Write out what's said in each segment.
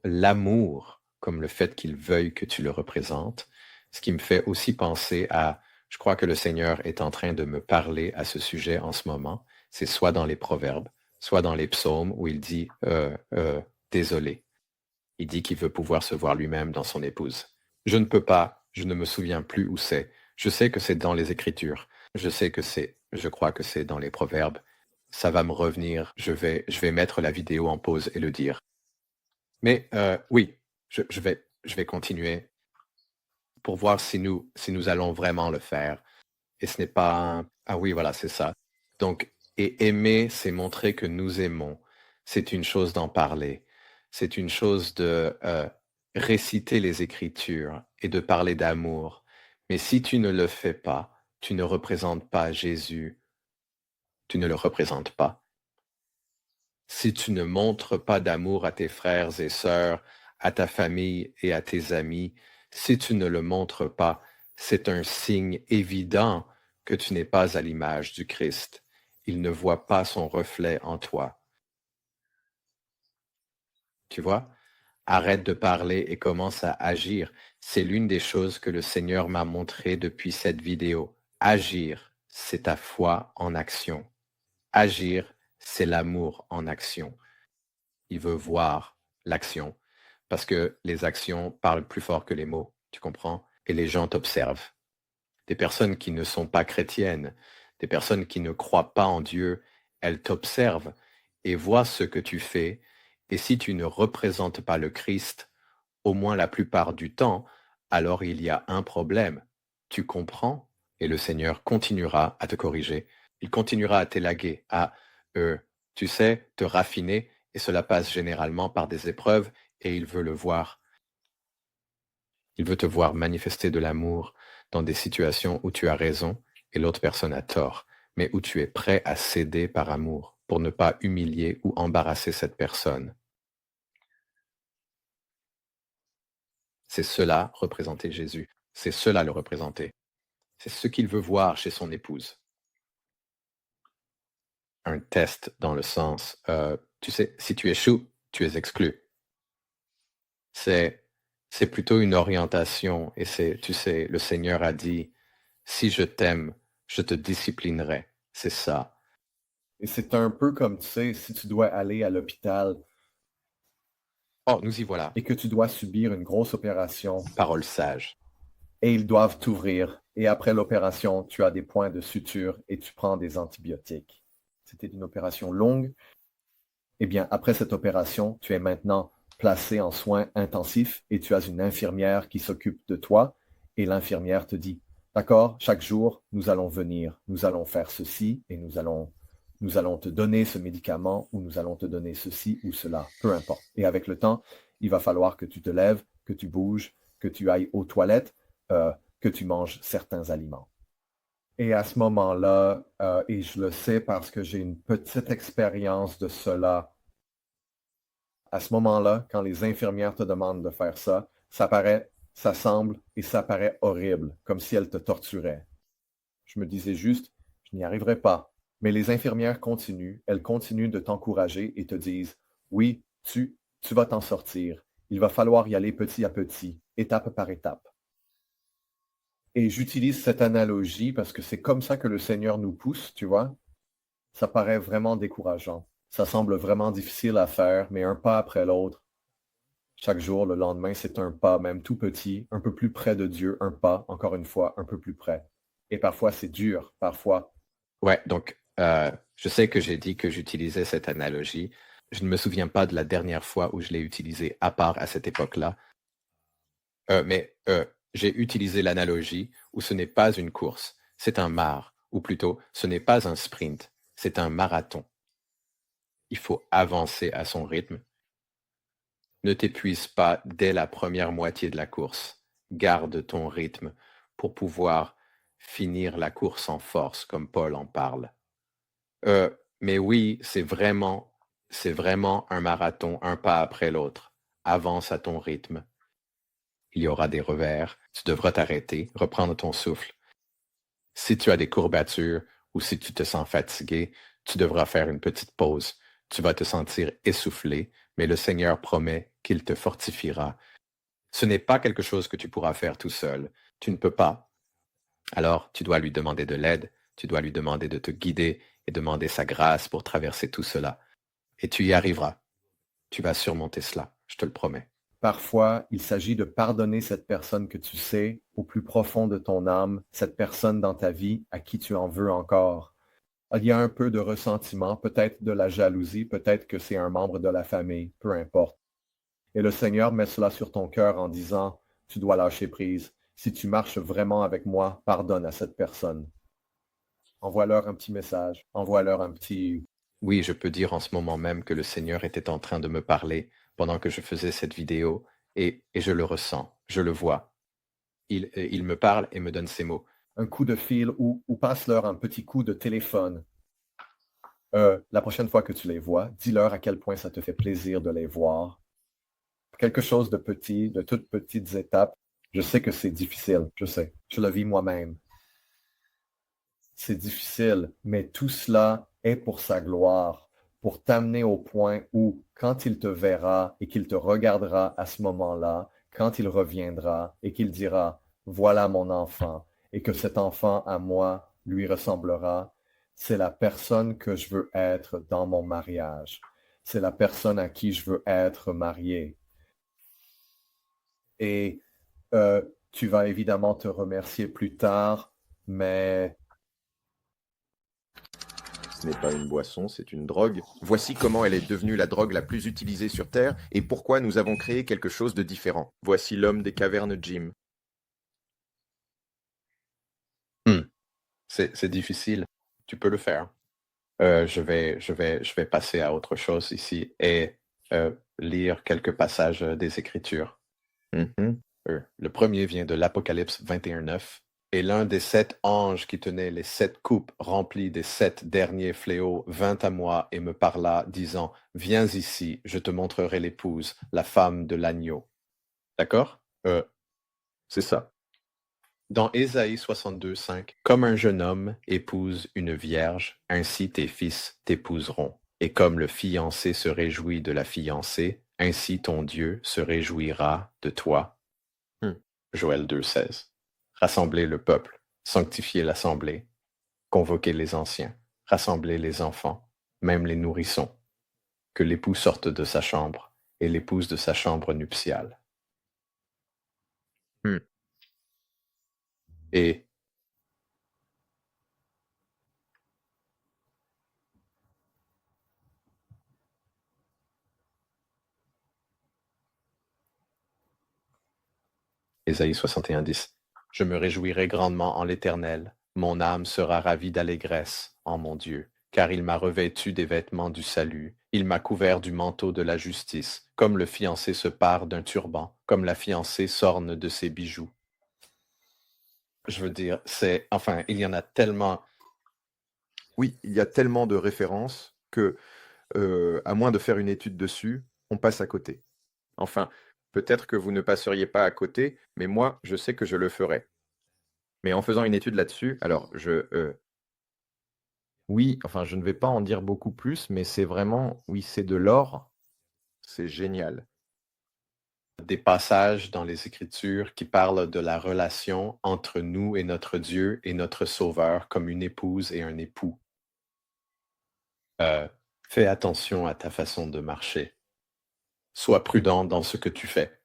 l'amour comme le fait qu'il veuille que tu le représentes, ce qui me fait aussi penser à, je crois que le Seigneur est en train de me parler à ce sujet en ce moment, c'est soit dans les Proverbes, soit dans les psaumes où il dit désolé. Il dit qu'il veut pouvoir se voir lui-même dans son épouse. Je ne peux pas, je ne me souviens plus où c'est. Je sais que c'est dans les Écritures. Je crois que c'est dans les Proverbes. Ça va me revenir. Je vais mettre la vidéo en pause et le dire. Mais oui, je vais continuer pour voir si nous allons vraiment le faire. Et ce n'est pas... Ah oui, voilà, c'est ça. Donc, et aimer, c'est montrer que nous aimons. C'est une chose d'en parler. C'est une chose de réciter les Écritures et de parler d'amour. Mais si tu ne le fais pas, tu ne représentes pas Jésus. Tu ne le représentes pas. Si tu ne montres pas d'amour à tes frères et sœurs, à ta famille et à tes amis, si tu ne le montres pas, c'est un signe évident que tu n'es pas à l'image du Christ. Il ne voit pas son reflet en toi. Tu vois? Arrête de parler et commence à agir. C'est l'une des choses que le Seigneur m'a montré depuis cette vidéo. Agir, c'est ta foi en action. Agir, c'est l'amour en action. Il veut voir l'action parce que les actions parlent plus fort que les mots, tu comprends? Et les gens t'observent. Des personnes qui ne sont pas chrétiennes, des personnes qui ne croient pas en Dieu, elles t'observent et voient ce que tu fais. Et si tu ne représentes pas le Christ, au moins la plupart du temps, alors il y a un problème. Tu comprends? Et le Seigneur continuera à te corriger. Il continuera à t'élaguer, à, tu sais, te raffiner, et cela passe généralement par des épreuves, et il veut le voir. Il veut te voir manifester de l'amour dans des situations où tu as raison et l'autre personne a tort, mais où tu es prêt à céder par amour pour ne pas humilier ou embarrasser cette personne. C'est cela représenter Jésus. C'est cela le représenter. C'est ce qu'il veut voir chez son épouse. Un test dans le sens, tu sais, si tu échoues, tu es exclu. C'est plutôt une orientation et c'est, tu sais, le Seigneur a dit, si je t'aime, je te disciplinerai. C'est ça. Et c'est un peu comme, tu sais, si tu dois aller à l'hôpital Oh, nous y voilà. et que tu dois subir une grosse opération Parole sage. et ils doivent t'ouvrir. Et après l'opération, tu as des points de suture et tu prends des antibiotiques. C'était une opération longue. Eh bien, après cette opération, tu es maintenant placé en soins intensifs et tu as une infirmière qui s'occupe de toi et l'infirmière te dit, d'accord, chaque jour, nous allons venir, nous allons faire ceci et nous allons te donner ce médicament ou nous allons te donner ceci ou cela, peu importe. Et avec le temps, il va falloir que tu te lèves, que tu bouges, que tu ailles aux toilettes, que tu manges certains aliments. Et à ce moment-là, et je le sais parce que j'ai une petite expérience de cela, à ce moment-là, quand les infirmières te demandent de faire ça, ça paraît, ça semble et ça paraît horrible, comme si elles te torturaient. Je me disais juste, je n'y arriverai pas. Mais les infirmières continuent, elles continuent de t'encourager et te disent, oui, tu vas t'en sortir. Il va falloir y aller petit à petit, étape par étape. Et j'utilise cette analogie parce que c'est comme ça que le Seigneur nous pousse, tu vois. Ça paraît vraiment décourageant. Ça semble vraiment difficile à faire, mais un pas après l'autre. Chaque jour, le lendemain, c'est un pas, même tout petit, un peu plus près de Dieu, un pas, encore une fois, un peu plus près. Et parfois, c'est dur, parfois. Ouais, donc je sais que j'ai dit que j'utilisais cette analogie. Je ne me souviens pas de la dernière fois où je l'ai utilisée, à part à cette époque-là. Mais j'ai utilisé l'analogie où ce n'est pas une course, c'est un marathon, ou plutôt, ce n'est pas un sprint, c'est un marathon. Il faut avancer à son rythme. Ne t'épuise pas dès la première moitié de la course. Garde ton rythme pour pouvoir finir la course en force, comme Paul en parle. Mais oui, c'est vraiment un marathon, un pas après l'autre. Avance à ton rythme. Il y aura des revers. Tu devras t'arrêter, reprendre ton souffle. Si tu as des courbatures ou si tu te sens fatigué, tu devras faire une petite pause. Tu vas te sentir essoufflé, mais le Seigneur promet qu'il te fortifiera. Ce n'est pas quelque chose que tu pourras faire tout seul. Tu ne peux pas. Alors, tu dois lui demander de l'aide, tu dois lui demander de te guider et demander sa grâce pour traverser tout cela. Et tu y arriveras. Tu vas surmonter cela, je te le promets. Parfois, il s'agit de pardonner cette personne que tu sais au plus profond de ton âme, cette personne dans ta vie à qui tu en veux encore. Il y a un peu de ressentiment, peut-être de la jalousie, peut-être que c'est un membre de la famille, peu importe. Et le Seigneur met cela sur ton cœur en disant, tu dois lâcher prise. Si tu marches vraiment avec moi, pardonne à cette personne. Envoie-leur un petit message, envoie-leur un petit... Oui, je peux dire en ce moment même que le Seigneur était en train de me parler pendant que je faisais cette vidéo et je le ressens, je le vois. Il me parle et me donne ces mots. Un coup de fil ou passe-leur un petit coup de téléphone. La prochaine fois que tu les vois, dis-leur à quel point ça te fait plaisir de les voir. Quelque chose de petit, de toutes petites étapes. Je sais que c'est difficile, je sais. Je le vis moi-même. C'est difficile, mais tout cela est pour sa gloire, pour t'amener au point où, quand il te verra et qu'il te regardera à ce moment-là, quand il reviendra et qu'il dira, voilà mon enfant, et que cet enfant à moi lui ressemblera, c'est la personne que je veux être dans mon mariage. C'est la personne à qui je veux être marié. Et tu vas évidemment te remercier plus tard, mais Ce n'est pas une boisson, c'est une drogue. Voici comment elle est devenue la drogue la plus utilisée sur Terre et pourquoi nous avons créé quelque chose de différent. Voici l'homme des cavernes Jim. C'est difficile. Tu peux le faire. Je vais passer à autre chose ici et lire quelques passages des Écritures. Le premier vient de l'Apocalypse 21:9. Et l'un des 7 anges qui tenait les 7 coupes remplies des 7 derniers fléaux vint à moi et me parla, disant, viens ici, je te montrerai l'épouse, la femme de l'agneau. D'accord? C'est ça. Dans Ésaïe 62:5, comme un jeune homme épouse une vierge, ainsi tes fils t'épouseront. Et comme le fiancé se réjouit de la fiancée, ainsi ton Dieu se réjouira de toi. Joël 2:16. Rassembler le peuple, sanctifier l'assemblée, convoquer les anciens, rassembler les enfants, même les nourrissons, que l'époux sorte de sa chambre et l'épouse de sa chambre nuptiale. Et Ésaïe 61:10. Je me réjouirai grandement en l'Éternel, mon âme sera ravie d'allégresse en mon Dieu, car il m'a revêtu des vêtements du salut, il m'a couvert du manteau de la justice, comme le fiancé se pare d'un turban, comme la fiancée s'orne de ses bijoux. Je veux dire, il y en a tellement. Oui, il y a tellement de références que, à moins de faire une étude dessus, on passe à côté. Enfin, peut-être que vous ne passeriez pas à côté, mais moi, je sais que je le ferai. Mais en faisant une étude là-dessus, alors oui, enfin, je ne vais pas en dire beaucoup plus, mais c'est vraiment, oui, c'est de l'or. C'est génial. Des passages dans les Écritures qui parlent de la relation entre nous et notre Dieu et notre Sauveur comme une épouse et un époux. Fais attention à ta façon de marcher. Sois prudent dans ce que tu fais.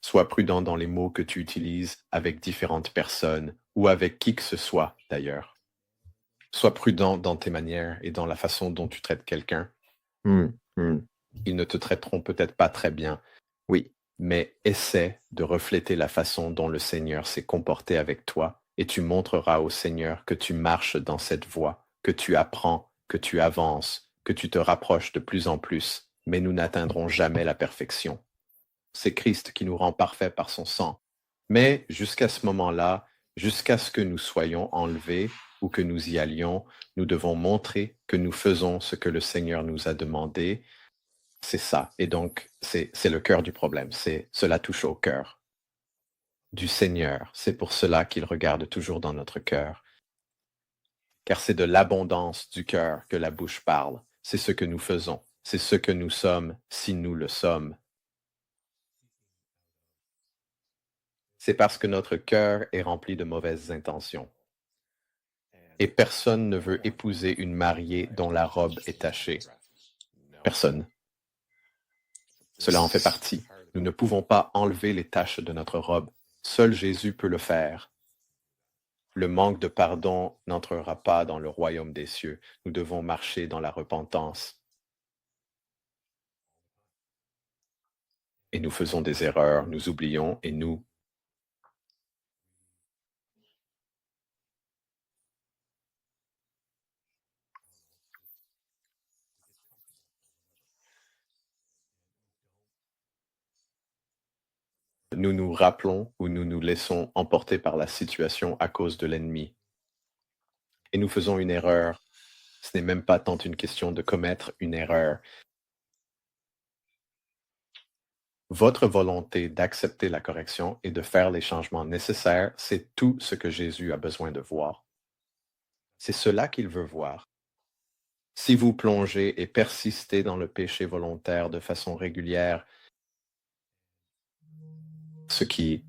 Sois prudent dans les mots que tu utilises avec différentes personnes ou avec qui que ce soit d'ailleurs. Sois prudent dans tes manières et dans la façon dont tu traites quelqu'un. Ils ne te traiteront peut-être pas très bien, oui, mais essaie de refléter la façon dont le Seigneur s'est comporté avec toi et tu montreras au Seigneur que tu marches dans cette voie, que tu apprends, que tu avances, que tu te rapproches de plus en plus, mais nous n'atteindrons jamais la perfection. C'est Christ qui nous rend parfaits par son sang. Mais jusqu'à ce moment-là, jusqu'à ce que nous soyons enlevés ou que nous y allions, nous devons montrer que nous faisons ce que le Seigneur nous a demandé. C'est ça. Et donc, c'est le cœur du problème. Cela touche au cœur du Seigneur. C'est pour cela qu'il regarde toujours dans notre cœur. Car c'est de l'abondance du cœur que la bouche parle. C'est ce que nous faisons. C'est ce que nous sommes si nous le sommes. c'est parce que notre cœur est rempli de mauvaises intentions. Et personne ne veut épouser une mariée dont la robe est tachée. Personne. Cela en fait partie. Nous ne pouvons pas enlever les taches de notre robe. Seul Jésus peut le faire. Le manque de pardon n'entrera pas dans le royaume des cieux. Nous devons marcher dans la repentance. Et nous faisons des erreurs, nous oublions et nous... Nous nous rappelons ou nous nous laissons emporter par la situation à cause de l'ennemi. Et nous faisons une erreur. Ce n'est même pas tant une question de commettre une erreur. Votre volonté d'accepter la correction et de faire les changements nécessaires, c'est tout ce que Jésus a besoin de voir. C'est cela qu'il veut voir. Si vous plongez et persistez dans le péché volontaire de façon régulière, ce qui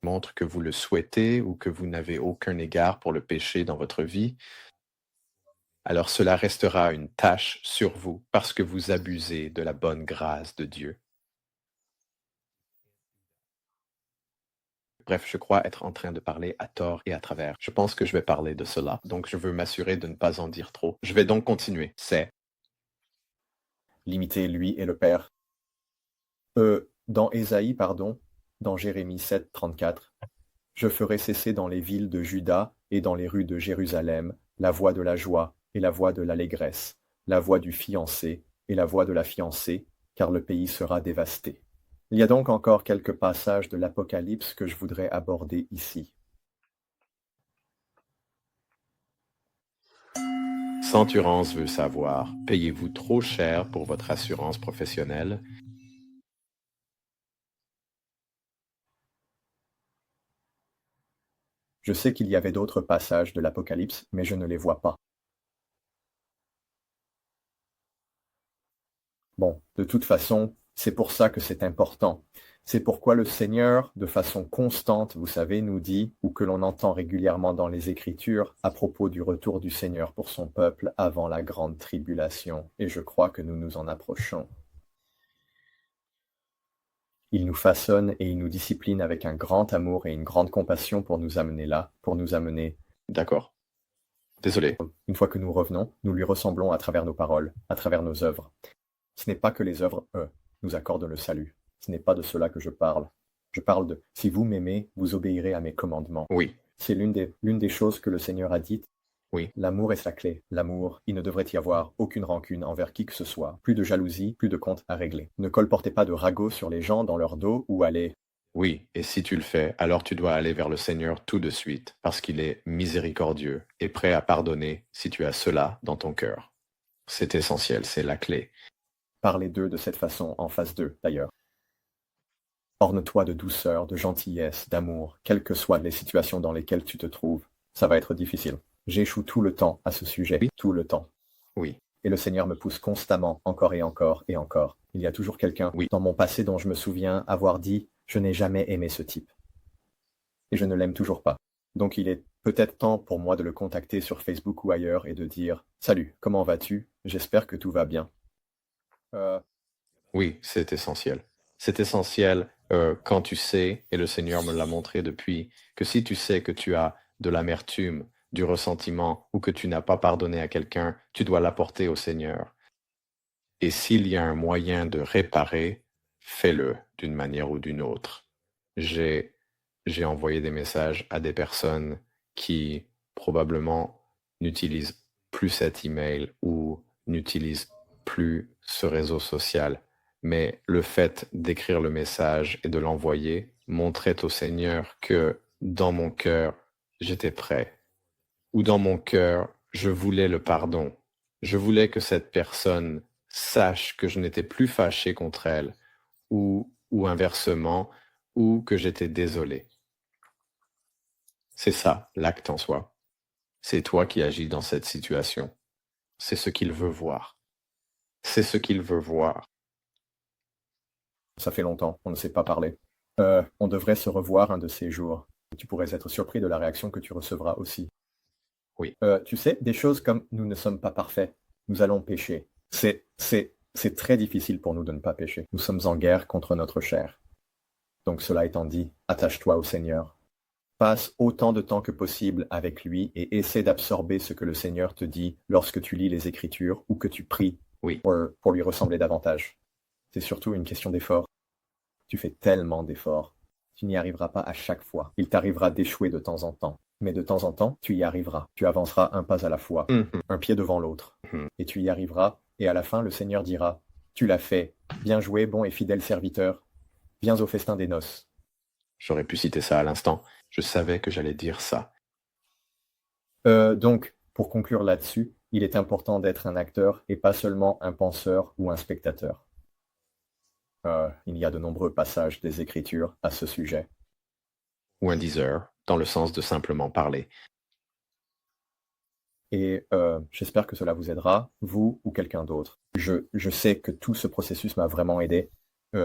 montre que vous le souhaitez ou que vous n'avez aucun égard pour le péché dans votre vie, alors cela restera une tâche sur vous parce que vous abusez de la bonne grâce de Dieu. Bref, je crois être en train de parler à tort et à travers. Je pense que je vais parler de cela, donc je veux m'assurer de ne pas en dire trop. Je vais donc continuer. C'est Limiter lui et le Père. Dans Ésaïe, dans Jérémie 7, 34, je ferai cesser dans les villes de Juda et dans les rues de Jérusalem la voix de la joie et la voix de l'allégresse, la voix du fiancé et la voix de la fiancée, car le pays sera dévasté. Il y a donc encore quelques passages de l'Apocalypse que je voudrais aborder ici. Centurance veut savoir, payez-vous trop cher pour votre assurance professionnelle? Je sais qu'il y avait d'autres passages de l'Apocalypse, mais je ne les vois pas. Bon, de toute façon, c'est pour ça que c'est important. C'est pourquoi le Seigneur, de façon constante, vous savez, nous dit, ou que l'on entend régulièrement dans les Écritures, à propos du retour du Seigneur pour son peuple avant la grande tribulation, et je crois que nous nous en approchons. Il nous façonne et il nous discipline avec un grand amour et une grande compassion pour nous amener là, pour nous amener. D'accord. Désolé. Une fois que nous revenons, nous lui ressemblons à travers nos paroles, à travers nos œuvres. Ce n'est pas que les œuvres, nous accordent le salut. Ce n'est pas de cela que je parle. Je parle de « si vous m'aimez, vous obéirez à mes commandements ». Oui, C'est l'une des choses que le Seigneur a dites. oui. L'amour est sa clé. L'amour, il ne devrait y avoir aucune rancune envers qui que ce soit. Plus de jalousie, plus de comptes à régler. Ne colportez pas de ragots sur les gens dans leur dos ou allez. Oui, et si tu le fais, alors tu dois aller vers le Seigneur tout de suite, parce qu'il est miséricordieux et prêt à pardonner si tu as cela dans ton cœur. C'est essentiel, c'est la clé. Parlez d'eux de cette façon en face d'eux, d'ailleurs. Orne-toi de douceur, de gentillesse, d'amour, quelles que soient les situations dans lesquelles tu te trouves. Ça va être difficile. J'échoue tout le temps à ce sujet, Oui. tout le temps. Oui, Et le Seigneur me pousse constamment, encore et encore et encore. Il y a toujours quelqu'un Oui. dans mon passé dont je me souviens avoir dit « je n'ai jamais aimé ce type ». Et je ne l'aime toujours pas. Donc il est peut-être temps pour moi de le contacter sur Facebook ou ailleurs et de dire « Salut, comment vas-tu? J'espère que tout va bien. » oui, c'est essentiel. C'est essentiel quand tu sais, et le Seigneur me l'a montré depuis, que si tu sais que tu as de l'amertume, du ressentiment ou que tu n'as pas pardonné à quelqu'un, tu dois l'apporter au Seigneur. Et s'il y a un moyen de réparer, fais-le d'une manière ou d'une autre. J'ai envoyé des messages à des personnes qui probablement n'utilisent plus cet email ou n'utilisent plus ce réseau social. Mais le fait d'écrire le message et de l'envoyer montrait au Seigneur que dans mon cœur, j'étais prêt. Ou dans mon cœur, je voulais le pardon. Je voulais que cette personne sache que je n'étais plus fâché contre elle, ou inversement, ou que j'étais désolé. C'est ça, l'acte en soi. C'est toi qui agis dans cette situation. C'est ce qu'il veut voir. C'est ce qu'il veut voir. Ça fait longtemps, on ne s'est pas parlé. On devrait se revoir un de ces jours. Tu pourrais être surpris de la réaction que tu recevras aussi. Oui. Tu sais, des choses comme nous ne sommes pas parfaits, nous allons pécher. C'est très difficile pour nous de ne pas pécher. Nous sommes en guerre contre notre chair. Donc cela étant dit, attache-toi au Seigneur. Passe autant de temps que possible avec lui et essaie d'absorber ce que le Seigneur te dit lorsque tu lis les Écritures ou que tu pries pour lui ressembler davantage. C'est surtout une question d'effort. Tu fais tellement d'efforts. Tu n'y arriveras pas à chaque fois. Il t'arrivera d'échouer de temps en temps. Mais de temps en temps, tu y arriveras. Tu avanceras un pas à la fois, un pied devant l'autre. Et tu y arriveras. Et à la fin, le Seigneur dira, « Tu l'as fait. Bien joué, bon et fidèle serviteur. Viens au festin des noces. » J'aurais pu citer ça à l'instant. Je savais que j'allais dire ça. Donc, pour conclure là-dessus, il est important d'être un acteur et pas seulement un penseur ou un spectateur. Il y a de nombreux passages des Écritures à ce sujet. Ou un diseur, dans le sens de simplement parler. Et j'espère que cela vous aidera, vous ou quelqu'un d'autre. Je sais que tout ce processus m'a vraiment aidé.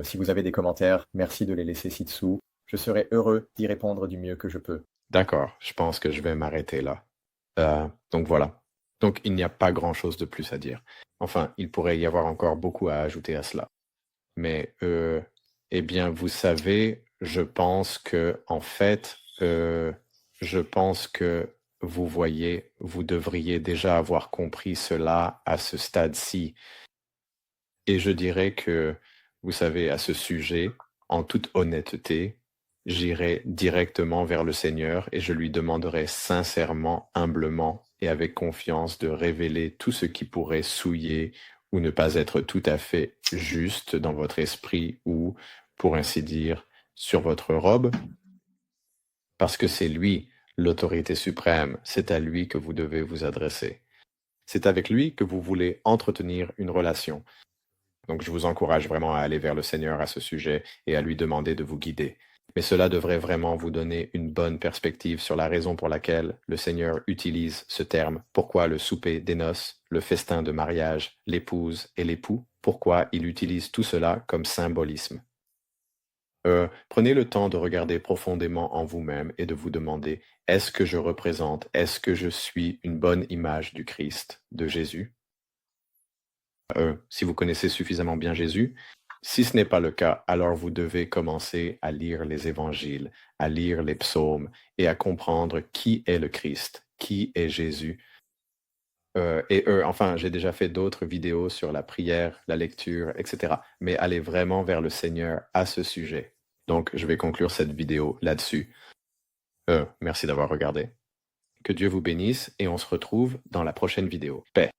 Si vous avez des commentaires, merci de les laisser ci-dessous. Je serai heureux d'y répondre du mieux que je peux. D'accord, je pense que je vais m'arrêter là. Donc voilà. Donc il n'y a pas grand-chose de plus à dire. Enfin, il pourrait y avoir encore beaucoup à ajouter à cela. Mais, eh bien, vous savez, je pense que, en fait, je pense que vous voyez, vous devriez déjà avoir compris cela à ce stade-ci. Et je dirais que, vous savez, à ce sujet, en toute honnêteté, j'irai directement vers le Seigneur et je lui demanderai sincèrement, humblement et avec confiance de révéler tout ce qui pourrait souiller ou ne pas être tout à fait juste dans votre esprit ou, pour ainsi dire, sur votre robe, parce que c'est lui, l'autorité suprême, c'est à lui que vous devez vous adresser. C'est avec lui que vous voulez entretenir une relation. Donc je vous encourage vraiment à aller vers le Seigneur à ce sujet et à lui demander de vous guider. Mais cela devrait vraiment vous donner une bonne perspective sur la raison pour laquelle le Seigneur utilise ce terme. Pourquoi le souper des noces, le festin de mariage, l'épouse et l'époux, pourquoi il utilise tout cela comme symbolisme. Prenez le temps de regarder profondément en vous-même et de vous demander, est-ce que je représente, est-ce que je suis une bonne image du Christ, de Jésus? Si vous connaissez suffisamment bien Jésus, si ce n'est pas le cas, alors vous devez commencer à lire les évangiles, à lire les psaumes et à comprendre qui est le Christ, qui est Jésus. Enfin, j'ai déjà fait d'autres vidéos sur la prière, la lecture, etc. Mais allez vraiment vers le Seigneur à ce sujet. Donc, je vais conclure cette vidéo là-dessus. Merci d'avoir regardé. Que Dieu vous bénisse et on se retrouve dans la prochaine vidéo. Paix.